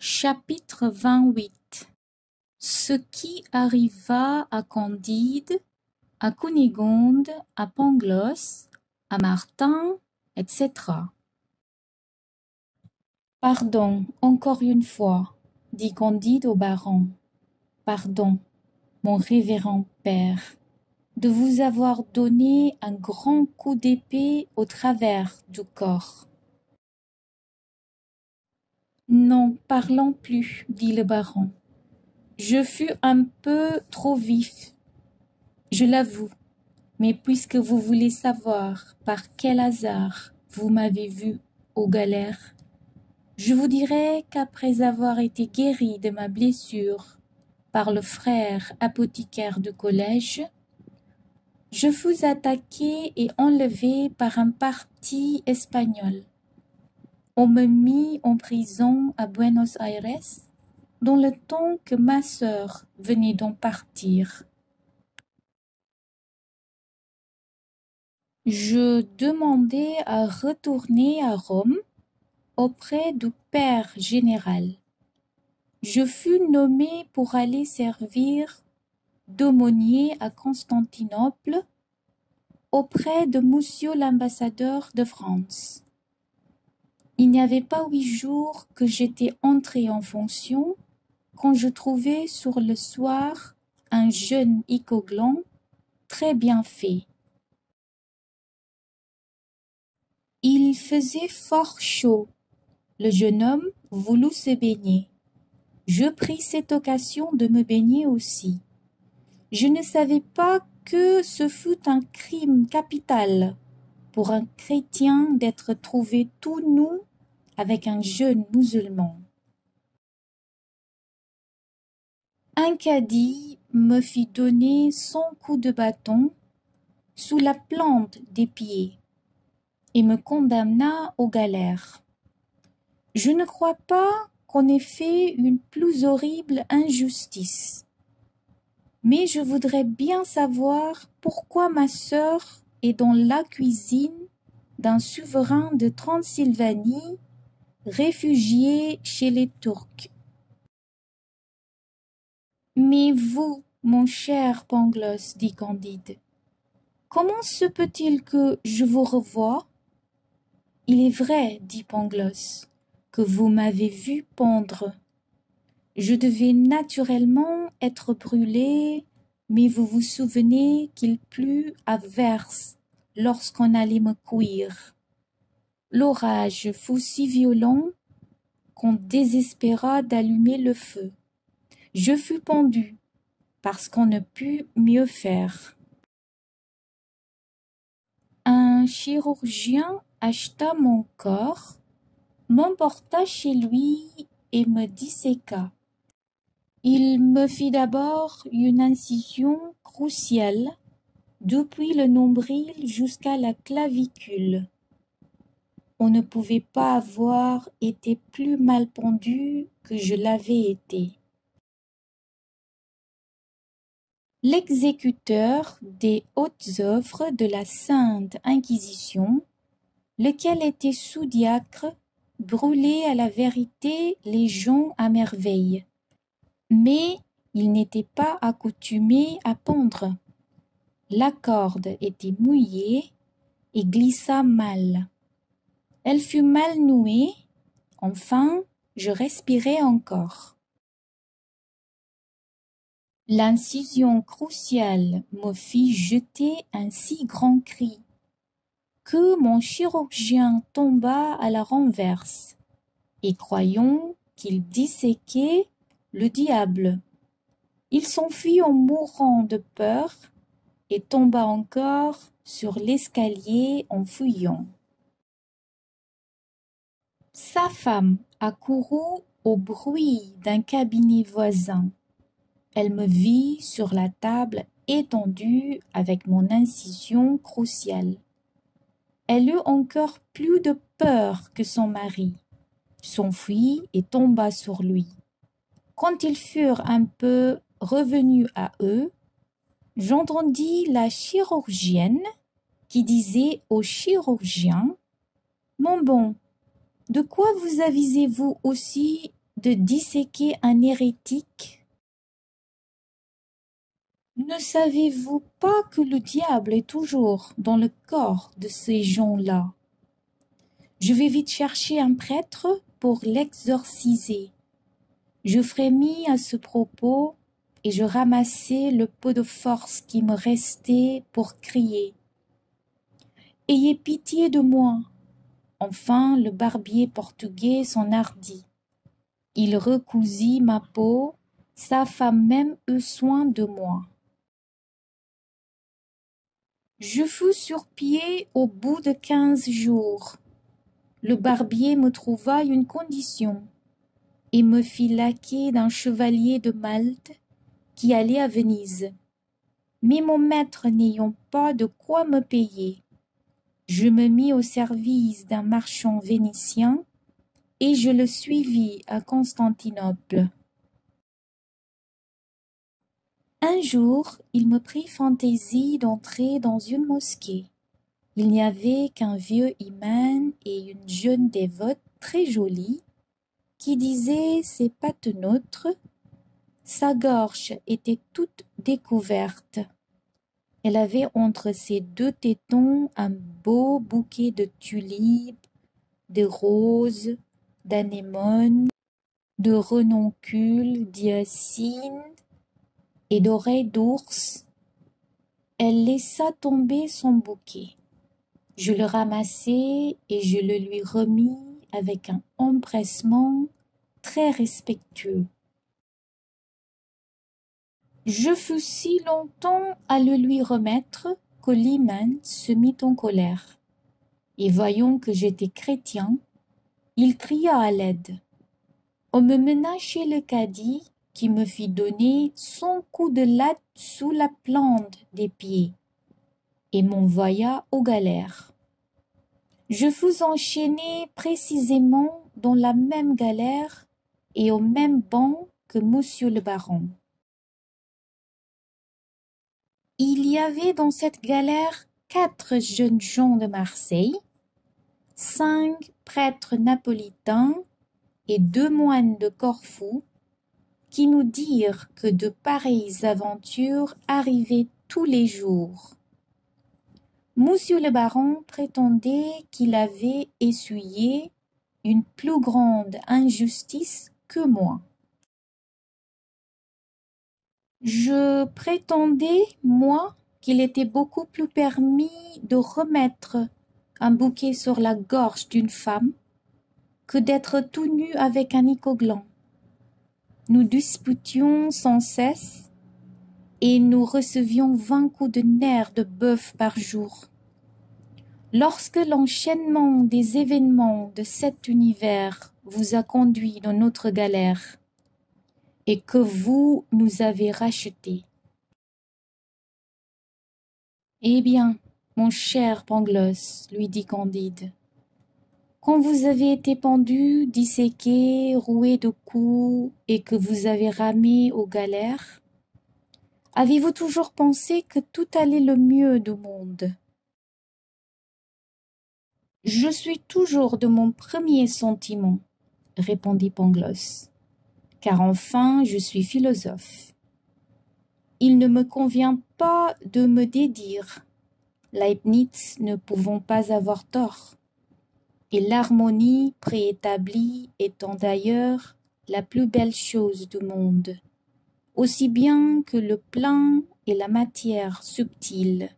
Chapitre 28. Ce qui arriva à Candide, à Cunégonde, à Pangloss, à Martin, etc. Pardon, encore une fois, dit Candide au baron. Pardon, mon révérend père, de vous avoir donné un grand coup d'épée au travers du corps. Non, parlons plus, dit le baron. Je fus un peu trop vif, je l'avoue, mais puisque vous voulez savoir par quel hasard vous m'avez vu aux galères, je vous dirai qu'après avoir été guéri de ma blessure par le frère apothicaire du collège, je fus attaqué et enlevé par un parti espagnol. On me mit en prison à Buenos Aires, dans le temps que ma sœur venait d'en partir. Je demandai à retourner à Rome auprès du père général. Je fus nommé pour aller servir d'aumônier à Constantinople auprès de monsieur l'ambassadeur de France. Il n'y avait pas 8 jours que j'étais entré en fonction quand je trouvai sur le soir un jeune Icoglan très bien fait. Il faisait fort chaud. Le jeune homme voulut se baigner. Je pris cette occasion de me baigner aussi. Je ne savais pas que ce fût un crime capital pour un chrétien d'être trouvé tout nu avec un jeune musulman. Un cadi me fit donner 100 coups de bâton sous la plante des pieds et me condamna aux galères. Je ne crois pas qu'on ait fait une plus horrible injustice. Mais je voudrais bien savoir pourquoi ma sœur est dans la cuisine d'un souverain de Transylvanie, réfugié chez les Turcs. Mais vous, mon cher Pangloss, dit Candide, comment se peut-il que je vous revoie? Il est vrai, dit Pangloss, que vous m'avez vu pendre. Je devais naturellement être brûlé, mais vous vous souvenez qu'il plut à verse lorsqu'on allait me cuire. L'orage fut si violent qu'on désespéra d'allumer le feu. Je fus pendu parce qu'on ne put mieux faire. Un chirurgien acheta mon corps, m'emporta chez lui et me disséqua. Il me fit d'abord une incision cruciale depuis le nombril jusqu'à la clavicule. On ne pouvait pas avoir été plus mal pendu que je l'avais été. L'exécuteur des hautes œuvres de la Sainte Inquisition, lequel était sous-diacre, brûlait à la vérité les gens à merveille. Mais il n'était pas accoutumé à pendre. La corde était mouillée et glissa mal. Elle fut mal nouée. Enfin, je respirais encore. L'incision cruciale me fit jeter un si grand cri que mon chirurgien tomba à la renverse et croyant qu'il disséquait le diable, il s'enfuit en mourant de peur et tomba encore sur l'escalier en fuyant. Sa femme accourut au bruit d'un cabinet voisin. Elle me vit sur la table étendue avec mon incision cruciale. Elle eut encore plus de peur que son mari, s'enfuit et tomba sur lui. Quand ils furent un peu revenus à eux, j'entendis la chirurgienne qui disait au chirurgien « Mon bon, de quoi vous avisez-vous aussi de disséquer un hérétique? Ne savez-vous pas que le diable est toujours dans le corps de ces gens-là? Je vais vite chercher un prêtre pour l'exorciser. Je frémis à ce propos et je ramassai le peu de force qui me restait pour crier. Ayez pitié de moi. Enfin, le barbier portugais s'enhardit. Il recousit ma peau, sa femme même eut soin de moi. Je fus sur pied au bout de 15 jours. Le barbier me trouva une condition et me fit laquais d'un chevalier de Malte qui allait à Venise. Mais mon maître n'ayant pas de quoi me payer, je me mis au service d'un marchand vénitien et je le suivis à Constantinople. Un jour, il me prit fantaisie d'entrer dans une mosquée. Il n'y avait qu'un vieux imam et une jeune dévote très jolie qui disait ses patenôtres. Sa gorge était toute découverte. Elle avait entre ses deux tétons un beau bouquet de tulipes, de roses, d'anémones, de renoncules, d'hyacinthes et d'oreilles d'ours. Elle laissa tomber son bouquet. Je le ramassai et je le lui remis avec un empressement très respectueux. Je fus si longtemps à le lui remettre que l'imam se mit en colère. Et voyant que j'étais chrétien, il cria à l'aide. On me mena chez le cadi qui me fit donner 100 coups de latte sous la plante des pieds et m'envoya aux galères. Je fus enchaîné précisément dans la même galère et au même banc que monsieur le baron. Il y avait dans cette galère 4 jeunes gens de Marseille, 5 prêtres napolitains et 2 moines de Corfou qui nous dirent que de pareilles aventures arrivaient tous les jours. Monsieur le baron prétendait qu'il avait essuyé une plus grande injustice que moi. Je prétendais, moi, qu'il était beaucoup plus permis de remettre un bouquet sur la gorge d'une femme que d'être tout nu avec un icoglan. Nous disputions sans cesse et nous recevions 20 coups de nerfs de bœuf par jour. Lorsque l'enchaînement des événements de cet univers vous a conduit dans notre galère et que vous nous avez rachetés. Eh bien, mon cher Pangloss, lui dit Candide, quand vous avez été pendu, disséqué, roué de coups et que vous avez ramé aux galères, avez-vous toujours pensé que tout allait le mieux du monde? Je suis toujours de mon premier sentiment, répondit Pangloss, car enfin je suis philosophe. Il ne me convient pas de me dédire, Leibniz ne pouvant pas avoir tort, et l'harmonie préétablie étant d'ailleurs la plus belle chose du monde, aussi bien que le plein et la matière subtile.